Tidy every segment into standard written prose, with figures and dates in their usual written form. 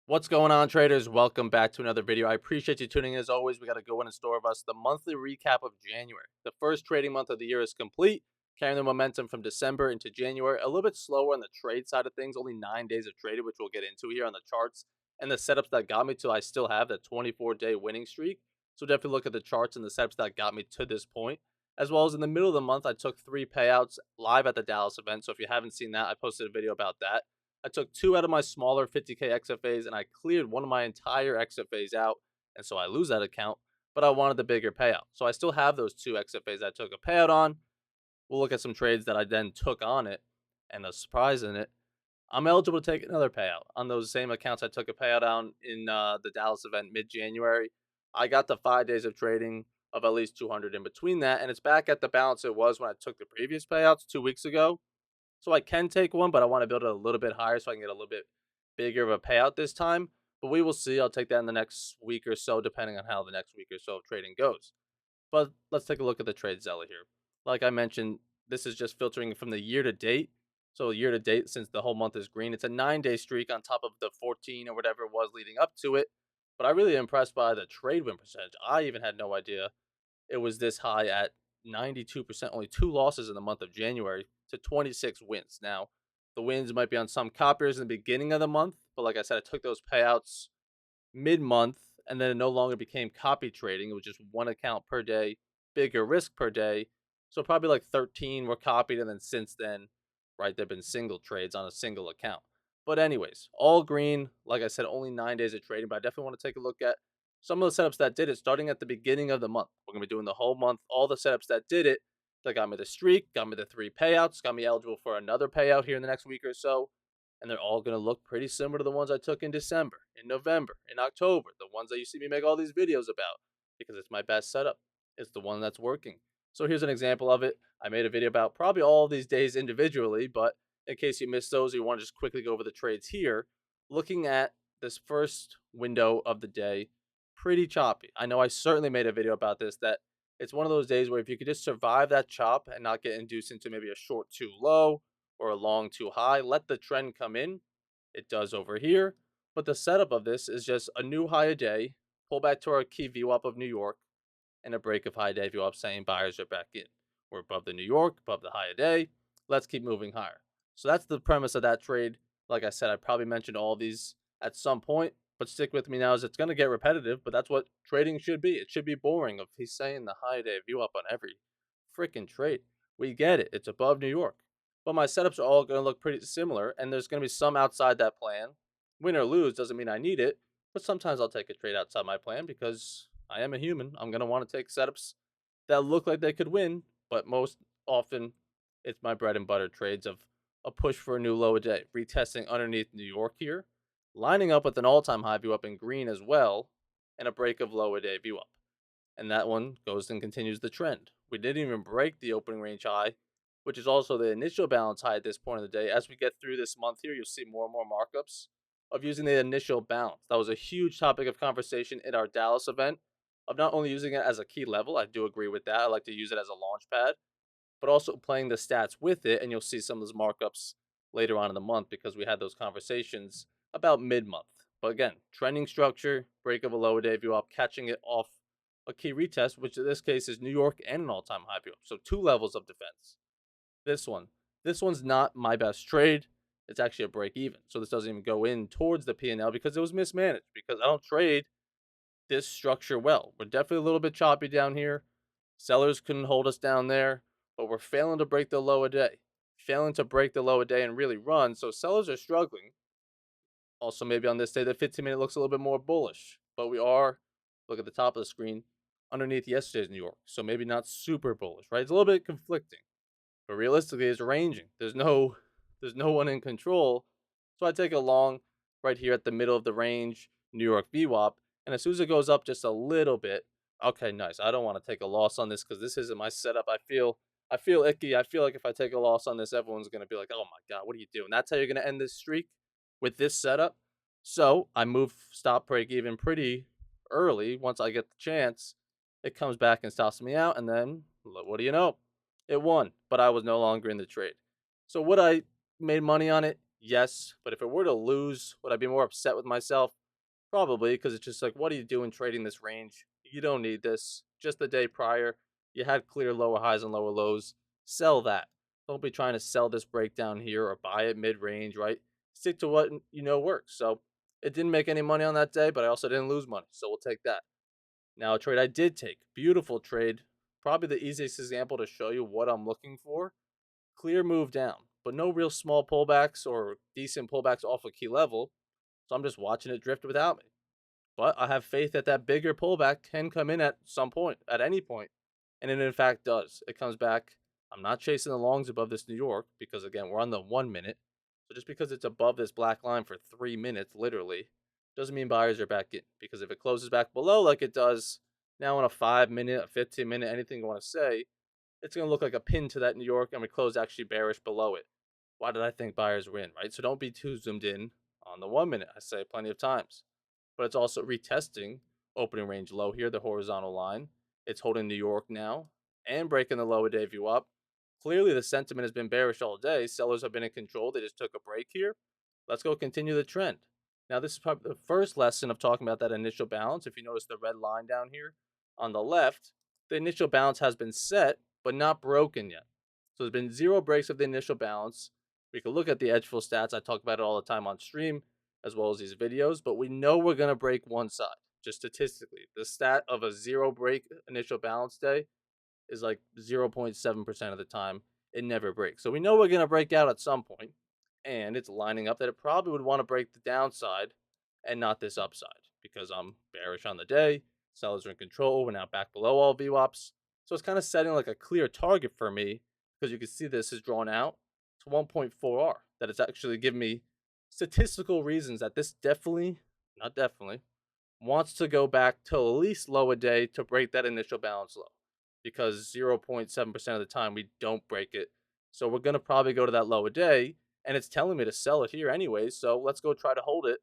What's going on, traders? Welcome back to another video. I appreciate you tuning in. As always, we got to go in store of us the monthly recap of January. The first trading month of the year is complete, carrying the momentum from December into January. A little bit slower on the trade side of things, only 9 days of traded, which we'll get into here on the charts and the setups that got me to. I still have that 24-day winning streak. So definitely look at the charts and the setups that got me to this point. As well as in the middle of the month, I took 3 payouts live at the Dallas event. So if you haven't seen that, I posted a video about that. I took 2 out of my smaller 50K XFAs and I cleared one of my entire XFAs out. And so I lose that account, but I wanted the bigger payout. So I still have those 2 XFAs I took a payout on. We'll look at some trades that I then took on it. And a surprise in it, I'm eligible to take another payout on those same accounts I took a payout on in the Dallas event mid-January. I got the 5 days of trading of at least 200 in between that. And it's back at the balance it was when I took the previous payouts 2 weeks ago. So I can take one, but I want to build it a little bit higher so I can get a little bit bigger of a payout this time. But we will see. I'll take that in the next week or so, depending on how the next week or so of trading goes. But let's take a look at the trade Zella here. Like I mentioned, this is just filtering from the year to date. So year to date, since the whole month is green, it's a 9 day streak on top of the 14 or whatever it was leading up to it. But I'm really impressed by the trade win percentage. I even had no idea it was this high at 92%, only 2 losses in the month of January to 26 wins. Now, the wins might be on some copiers in the beginning of the month, but like I said, I took those payouts mid month and then it no longer became copy trading. It was just one account per day, bigger risk per day. So probably like 13 were copied. And then since then, right, there have been single trades on a single account. But, anyways, all green. Like I said, only 9 days of trading, but I definitely want to take a look at some of the setups that did it starting at the beginning of the month. We're going to be doing the whole month, all the setups that did it that got me the streak, got me the 3 payouts, got me eligible for another payout here in the next week or so. And they're all going to look pretty similar to the ones I took in December, in November, in October, the ones that you see me make all these videos about because it's my best setup. It's the one that's working. So here's an example of it. I made a video about probably all of these days individually, but in case you missed those or you want to just quickly go over the trades here, looking at this first window of the day, pretty choppy. I know I certainly made a video about this, that it's one of those days where if you could just survive that chop and not get induced into maybe a short too low or a long too high, let the trend come in. It does over here. But the setup of this is just a new high a day, pull back to our key VWAP of New York, and a break of high day VWAP saying buyers are back in. We're above the New York, above the high a day. Let's keep moving higher. So that's the premise of that trade. Like I said, I probably mentioned all these at some point, but stick with me now as it's going to get repetitive, but that's what trading should be. It should be boring if he's saying the high day view up on every freaking trade. We get it. It's above New York. But my setups are all going to look pretty similar, and there's going to be some outside that plan. Win or lose doesn't mean I need it, but sometimes I'll take a trade outside my plan because I am a human. I'm going to want to take setups that look like they could win, but most often it's my bread and butter trades of a push for a new low a day, retesting underneath New York here, lining up with an all-time high view up in green as well, and a break of low a day view up. And that one goes and continues the trend. We didn't even break the opening range high, which is also the initial balance high at this point of the day. As we get through this month here, you'll see more and more markups of using the initial balance. That was a huge topic of conversation at our Dallas event of not only using it as a key level. I do agree with that. I like to use it as a launch pad, but also playing the stats with it. And you'll see some of those markups later on in the month because we had those conversations about mid-month. But again, trending structure, break of a lower day view up, catching it off a key retest, which in this case is New York and an all-time high view up. So 2 levels of defense. This one. This one's not my best trade. It's actually a break even. So this doesn't even go in towards the P&L because it was mismanaged, because I don't trade this structure well. We're definitely a little bit choppy down here. Sellers couldn't hold us down there, but we're failing to break the low a day. Failing to break the low a day and really run. So sellers are struggling. Also, maybe on this day, the 15-minute looks a little bit more bullish, but we are, look at the top of the screen, underneath yesterday's New York. So maybe not super bullish, right? It's a little bit conflicting, but realistically, it's ranging. There's no one in control. So I take a long right here at the middle of the range, New York VWAP, and as soon as it goes up just a little bit, okay, nice. I don't want to take a loss on this because this isn't my setup. I feel icky. I feel like if I take a loss on this, everyone's gonna be like, "Oh my god, what are you doing?" That's how you're gonna end this streak with this setup. So I move stop break even pretty early. Once I get the chance, it comes back and stops me out, and then what do you know? It won, but I was no longer in the trade. So would I made money on it? Yes, but if it were to lose, would I be more upset with myself? Probably, because it's just like, what are you doing trading this range? You don't need this. Just the day prior, you had clear lower highs and lower lows. Sell that. Don't be trying to sell this breakdown here or buy it mid range, right? Stick to what you know works. So it didn't make any money on that day, but I also didn't lose money. So we'll take that. Now, a trade I did take, beautiful trade. Probably the easiest example to show you what I'm looking for. Clear move down, but no real small pullbacks or decent pullbacks off a key level. So I'm just watching it drift without me. But I have faith that that bigger pullback can come in at some point, at any point, and it in fact does. It comes back. I'm not chasing the longs above this New York because again we're on the 1 minute. So just because it's above this black line for 3 minutes, literally, doesn't mean buyers are back in. Because if it closes back below like it does now on a 5 minute, a 15 minute, anything you want to say, it's going to look like a pin to that New York, and we close actually bearish below it. Why did I think buyers were in, right? So don't be too zoomed in on the 1 minute. I say plenty of times, but it's also retesting opening range low here, the horizontal line. It's holding New York now and breaking the lower day view up. Clearly, the sentiment has been bearish all day. Sellers have been in control. They just took a break here. Let's go continue the trend. Now, this is probably the first lesson of talking about that initial balance. If you notice the red line down here on the left, the initial balance has been set, but not broken yet. So there's been zero breaks of the initial balance. We can look at the edge full stats. I talk about it all the time on stream as well as these videos, but we know we're going to break one side just statistically. The stat of a zero break initial balance day is like 0.7% of the time it never breaks. So we know we're going to break out at some point, and it's lining up that it probably would want to break the downside and not this upside because I'm bearish on the day. Sellers are in control. We're now back below all VWAPs. So it's kind of setting like a clear target for me because you can see this is drawn out to 1.4R. That it's actually giving me statistical reasons that this definitely, not definitely, wants to go back to at least low a day to break that initial balance low because 0.7% of the time we don't break it. So we're going to probably go to that low a day, and it's telling me to sell it here anyways. So let's go try to hold it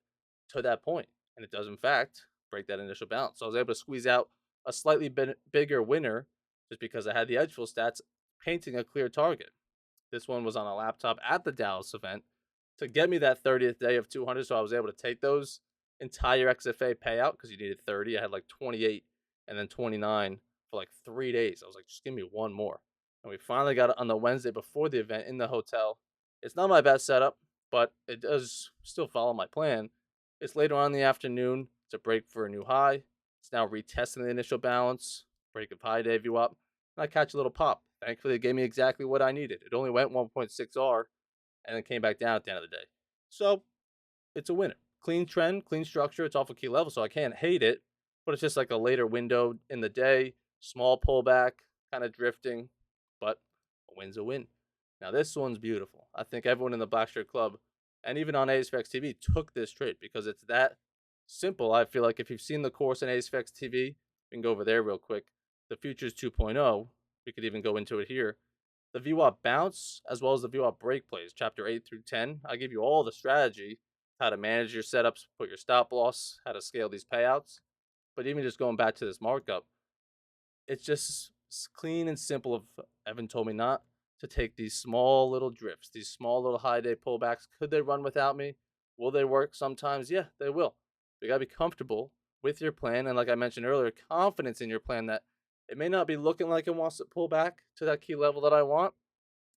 to that point. And it does, in fact, break that initial balance. So I was able to squeeze out a slightly bigger winner just because I had the edge full stats painting a clear target. This one was on a laptop at the Dallas event to get me that 30th day of 200. So I was able to take those entire XFA payout because you needed 30. I had like 28 and then 29 for like 3 days. I was like, just give me one more. And we finally got it on the Wednesday before the event in the hotel. It's not my best setup, but it does still follow my plan. It's later on in the afternoon. It's a break for a new high. It's now retesting the initial balance, break of high day view up, and I catch a little pop. Thankfully, it gave me exactly what I needed. It only went 1.6R and then came back down at the end of the day. So it's a winner. Clean trend, clean structure. It's off a key level, so I can't hate it. But it's just like a later window in the day, small pullback, kind of drifting, but a win's a win. Now this one's beautiful. I think everyone in the Blackshirt Club and even on ASFX TV took this trade because it's that simple. I feel like if you've seen the course on ASFX TV, we can go over there real quick. The Futures 2.0, we could even go into it here. The VWAP bounce as well as the VWAP break plays, chapter 8 through 10. I give you all the strategy, how to manage your setups, put your stop loss, how to scale these payouts. But even just going back to this markup, it's just clean and simple. Of Evan told me not to take these small little drifts, these small little high day pullbacks. Could they run without me? Will they work sometimes? Yeah, they will. You got to be comfortable with your plan. And like I mentioned earlier, confidence in your plan that it may not be looking like it wants to pull back to that key level that I want,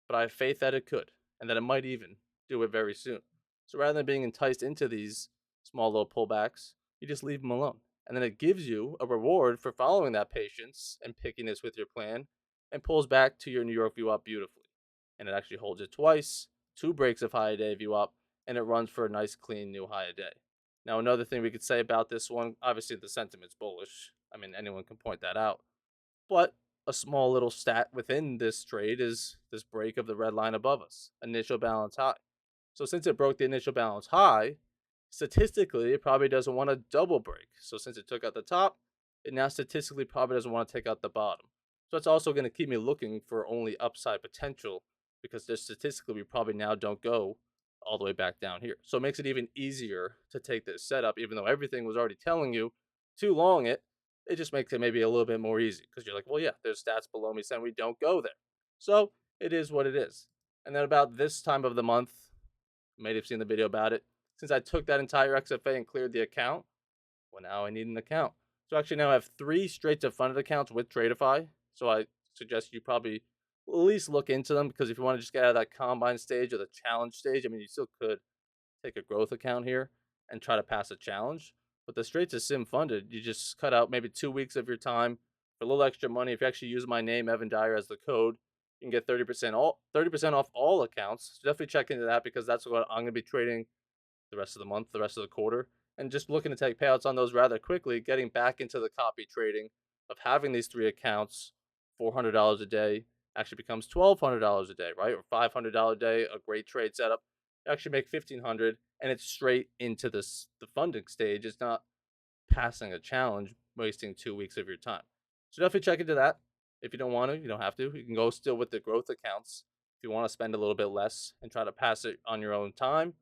but I have faith that it could and that it might even do it very soon. So rather than being enticed into these small little pullbacks, you just leave them alone. And then it gives you a reward for following that patience and pickiness with your plan and pulls back to your New York view up beautifully. And it actually holds it twice, two breaks of high day view up, and it runs for a nice clean new high a day. Now, another thing we could say about this one, obviously the sentiment's bullish. I mean, anyone can point that out. But a small little stat within this trade is this break of the red line above us, initial balance high. So since it broke the initial balance high, statistically, it probably doesn't want to double break. So since it took out the top, it now statistically probably doesn't want to take out the bottom. So it's also going to keep me looking for only upside potential because just statistically, we probably now don't go all the way back down here. So it makes it even easier to take this setup, even though everything was already telling you too long it just makes it maybe a little bit more easy because you're like, well, yeah, there's stats below me saying we don't go there. So it is what it is. And then about this time of the month, You might have seen the video about it. Since I took that entire XFA and cleared the account, well, now I need an account. So actually now I have 3 straight to funded accounts with Tradeify. So I suggest you probably at least look into them, because if you want to just get out of that combine stage or the challenge stage, I mean, you still could take a growth account here and try to pass a challenge. But the straight to sim funded, you just cut out maybe 2 weeks of your time for a little extra money. If you actually use my name, Evan Dyer, as the code, you can get 30% off all accounts. So definitely check into that, because that's what I'm gonna be trading the rest of the month, the rest of the quarter, and just looking to take payouts on those rather quickly, getting back into the copy trading of having these 3 accounts. $400 a day actually becomes $1,200 a day, right? Or $500 a day, a great trade setup. You actually make 1,500, and it's straight into the funding stage. It's not passing a challenge, wasting 2 weeks of your time. So definitely check into that. If you don't want to, you don't have to. You can go still with the growth accounts if you want to spend a little bit less and try to pass it on your own time.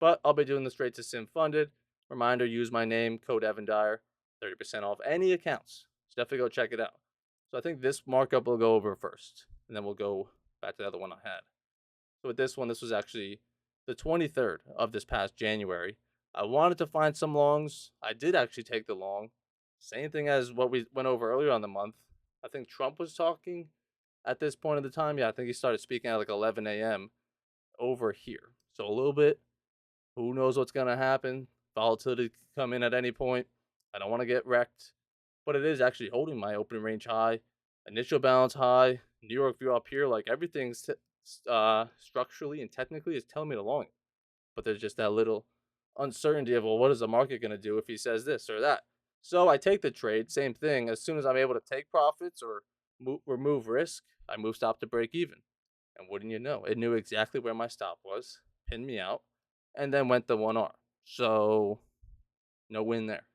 But I'll be doing the straight to sim funded. Reminder, use my name, code Evan Dyer, 30% off any accounts. So definitely go check it out. So I think this markup we'll go over first, and then we'll go back to the other one I had. So with this one, this was actually the 23rd of this past January. I wanted to find some longs. I did actually take the long. Same thing as what we went over earlier on the month. I think Trump was talking at this point of the time. Yeah, I think he started speaking at like 11 a.m. over here. So a little bit, who knows what's going to happen. Volatility could come in at any point. I don't want to get wrecked. But it is actually holding my opening range high, initial balance high, New York view up here. Like everything's structurally and technically is telling me to long it. But there's just that little uncertainty of, well, what is the market going to do if he says this or that? So I take the trade, same thing. As soon as I'm able to take profits or remove risk, I move stop to break even. And wouldn't you know, it knew exactly where my stop was, pinned me out, and then went the 1R. So no win there.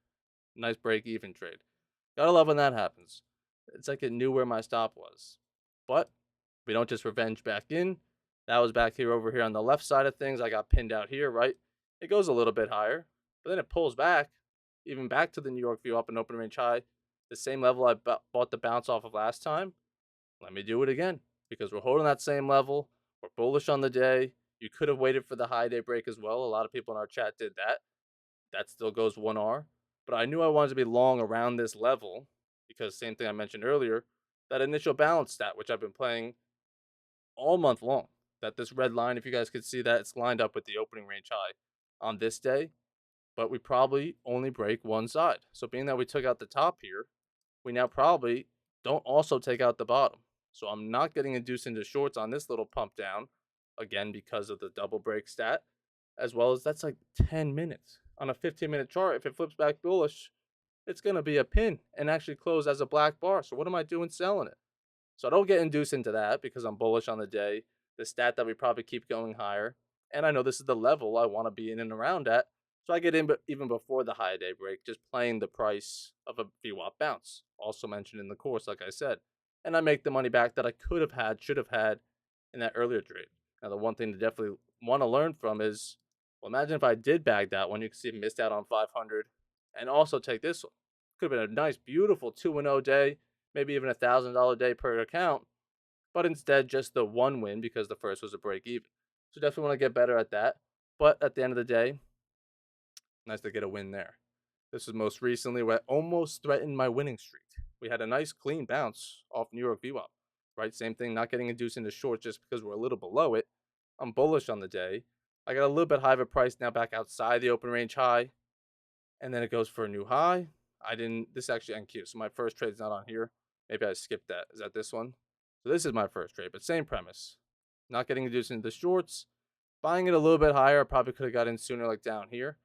Nice break even trade. Gotta love when that happens. It's like it knew where my stop was. But we don't just revenge back in. That was back here over here on the left side of things. I got pinned out here, right? It goes a little bit higher, but then it pulls back, even back to the New York view up and open range high. The same level I bought the bounce off of last time. Let me do it again, because we're holding that same level. We're bullish on the day. You could have waited for the high day break as well. A lot of people in our chat did that. That still goes 1R. But I knew I wanted to be long around this level, because same thing I mentioned earlier, that initial balance stat, which I've been playing all month long, that this red line, if you guys could see that, it's lined up with the opening range high on this day, but we probably only break one side. So being that we took out the top here, we now probably don't also take out the bottom. So I'm not getting induced into shorts on this little pump down, again, because of the double break stat, as well as that's like 10 minutes. On a 15-minute chart, if it flips back bullish, it's going to be a pin and actually close as a black bar. So what am I doing selling it? So I don't get induced into that because I'm bullish on the day. The stat that we probably keep going higher. And I know this is the level I want to be in and around at. So I get in even before the high day break, just playing the price of a VWAP bounce. Also mentioned in the course, like I said. And I make the money back that I could have had, should have had in that earlier trade. Now, the one thing to definitely want to learn from is, well, imagine if I did bag that one. You can see I missed out on 500. And also take this one. Could have been a nice, beautiful 2-0 day, maybe even $1,000 day per account, but instead just the one win because the first was a break even. So definitely want to get better at that. But at the end of the day, nice to get a win there. This was most recently where I almost threatened my winning streak. We had a nice clean bounce off New York VWAP, right? Same thing, not getting induced into short just because we're a little below it. I'm bullish on the day. I got a little bit high of a price now back outside the open range high, and then it goes for a new high. This is actually NQ, so my first trade's not on here. Maybe I skipped that. Is that this one? So this is my first trade, but same premise. Not getting induced into the shorts. Buying it a little bit higher. I probably could have got in sooner, like down here.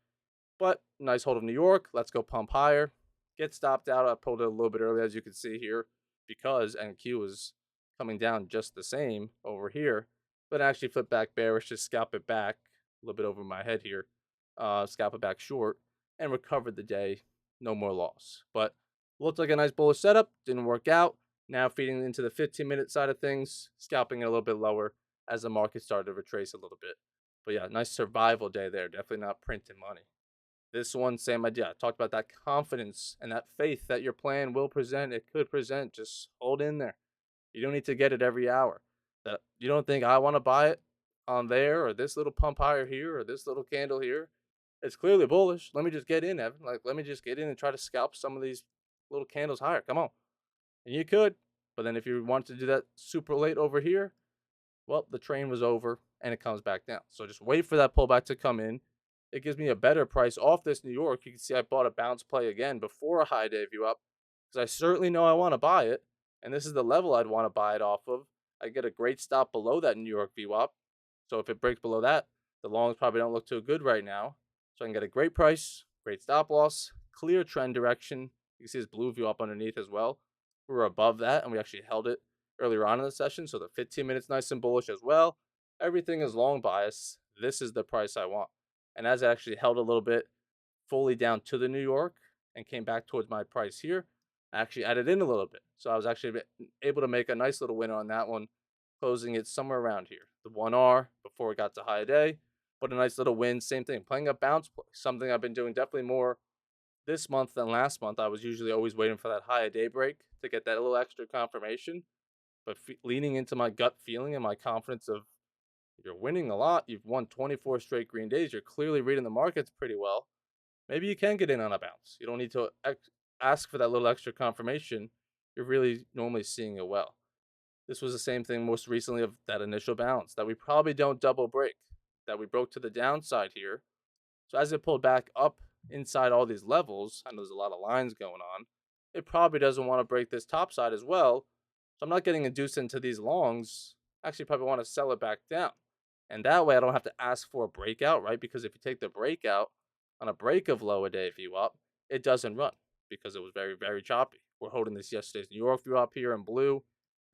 But nice hold of New York. Let's go pump higher. Get stopped out. I pulled it a little bit early, as you can see here, because NQ was coming down just the same over here. But actually flip back bearish, just scalp it back a little bit over my head here. Scalp it back short and recovered the day. No more loss. But looked like a nice bullish setup. Didn't work out. Now feeding into the 15-minute side of things, scalping it a little bit lower as the market started to retrace a little bit. But yeah, nice survival day there. Definitely not printing money. This one, same idea. I talked about that confidence and that faith that your plan will present. It could present. Just hold in there. You don't need to get it every hour. That you don't think I want to buy it. on there, or this little pump higher here, or this little candle here. It's clearly bullish. Let me just get in, Evan. Like, let me just get in and try to scalp some of these little candles higher. Come on. And you could. But then if you want to do that super late over here, well, the train was over and it comes back down. So just wait for that pullback to come in. It gives me a better price off this New York. You can see I bought a bounce play again before a high day view up because I certainly know I want to buy it. And this is the level I'd want to buy it off of. I get a great stop below that New York view up. So if it breaks below that, the longs probably don't look too good right now. So I can get a great price, great stop loss, clear trend direction. You can see this blue view up underneath as well. We were above that and we actually held it earlier on in the session. So the 15 minutes nice and bullish as well. Everything is long bias. This is the price I want. And as it actually held a little bit fully down to the New York and came back towards my price here, I actually added in a little bit. So I was actually able to make a nice little winner on that one, closing it somewhere around here. The 1R before it got to high day, but a nice little win. Same thing, playing a bounce play, something I've been doing definitely more this month than last month. I was usually always waiting for that high day break to get that little extra confirmation, but leaning into my gut feeling and my confidence of you're winning a lot. You've won 24 straight green days. You're clearly reading the markets pretty well. Maybe you can get in on a bounce. You don't need to ask for that little extra confirmation. You're really normally seeing it well. This was the same thing most recently of that initial bounce that we probably don't double break, that we broke to the downside here. So as it pulled back up inside all these levels, I know there's a lot of lines going on, it probably doesn't want to break this top side as well. So I'm not getting induced into these longs. Actually, probably want to sell it back down. And that way I don't have to ask for a breakout, right? Because if you take the breakout on a break of lower day view up, it doesn't run because it was very, very choppy. We're holding this yesterday's New York view up here in blue.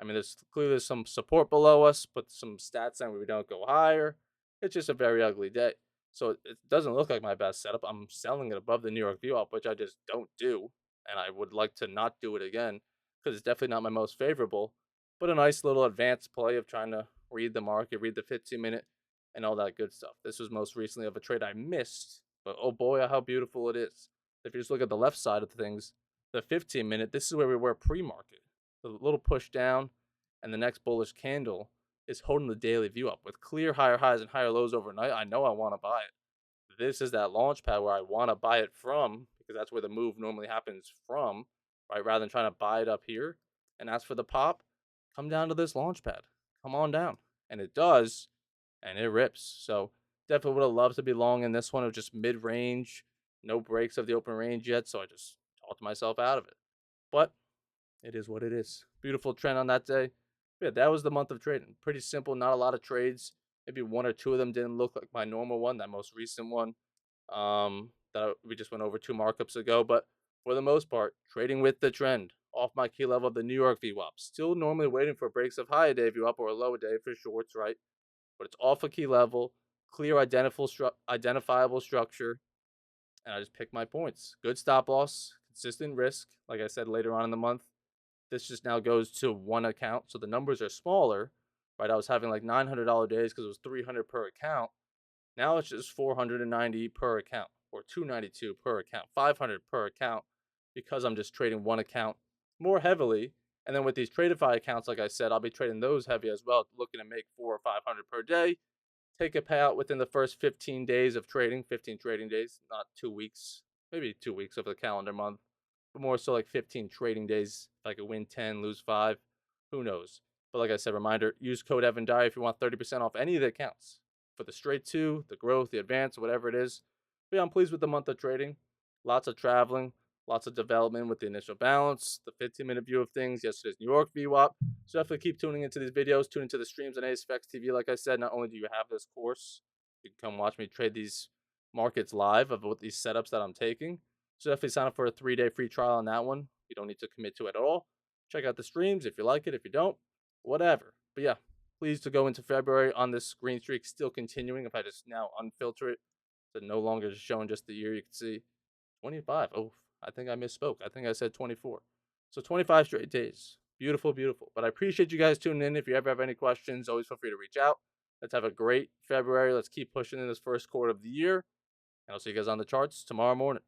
I mean, there's clearly some support below us, but some stats saying we don't go higher. It's just a very ugly day. So it doesn't look like my best setup. I'm selling it above the New York view up, which I just don't do. And I would like to not do it again because it's definitely not my most favorable. But a nice little advanced play of trying to read the market, read the 15-minute, and all that good stuff. This was most recently of a trade I missed, but oh boy, how beautiful it is. If you just look at the left side of things, the 15-minute, this is where we were pre-market. The little push down and the next bullish candle is holding the daily view up with clear higher highs and higher lows overnight. I know I want to buy it. This is that launch pad where I want to buy it from because that's where the move normally happens from, right? Rather than trying to buy it up here and ask for the pop, come down to this launch pad. Come on down. And it does, and it rips. So definitely would have loved to be long in this one of just mid-range, no breaks of the open range yet. So I just talked myself out of it. But it is what it is. Beautiful trend on that day. Yeah, that was the month of trading. Pretty simple, not a lot of trades. Maybe one or two of them didn't look like my normal one, that most recent one. That we just went over two markups ago. But for the most part, trading with the trend off my key level of the New York VWAP. Still normally waiting for breaks of higher day VWAP or a lower day for shorts, right? But it's off a key level, clear identifiable structure, and I just pick my points. Good stop loss, consistent risk. Like I said later on in the month, this just now goes to one account, so the numbers are smaller, right? I was having like $900 days because it was 300 per account. Now it's just 490 per account, or 292 per account, 500 per account, because I'm just trading one account more heavily. And then with these Tradeify accounts, like I said, I'll be trading those heavy as well, looking to make 400 or 500 per day. Take a payout within the first 15 days of trading, 15 trading days, not 2 weeks, maybe 2 weeks of the calendar month, but more so like 15 trading days. If I could win 10, lose 5, who knows? But like I said, reminder, use code Evan Dyer if you want 30% off any of the accounts for the straight two, the growth, the advance, whatever it is. But yeah, I'm pleased with the month of trading. Lots of traveling, lots of development with the initial balance, the 15-minute view of things, yesterday's New York VWAP. So definitely keep tuning into these videos, tune into the streams on ASFX TV. Like I said, not only do you have this course, you can come watch me trade these markets live of what these setups that I'm taking. So definitely sign up for a 3-day free trial on that one. You don't need to commit to it at all. Check out the streams if you like it. If you don't, whatever. But yeah, pleased to go into February on this green streak still continuing. If I just now unfilter it, so no longer showing just the year, you can see 25. Oh, I think I misspoke. I think I said 24. So 25 straight days. Beautiful, beautiful. But I appreciate you guys tuning in. If you ever have any questions, always feel free to reach out. Let's have a great February. Let's keep pushing in this first quarter of the year. And I'll see you guys on the charts tomorrow morning.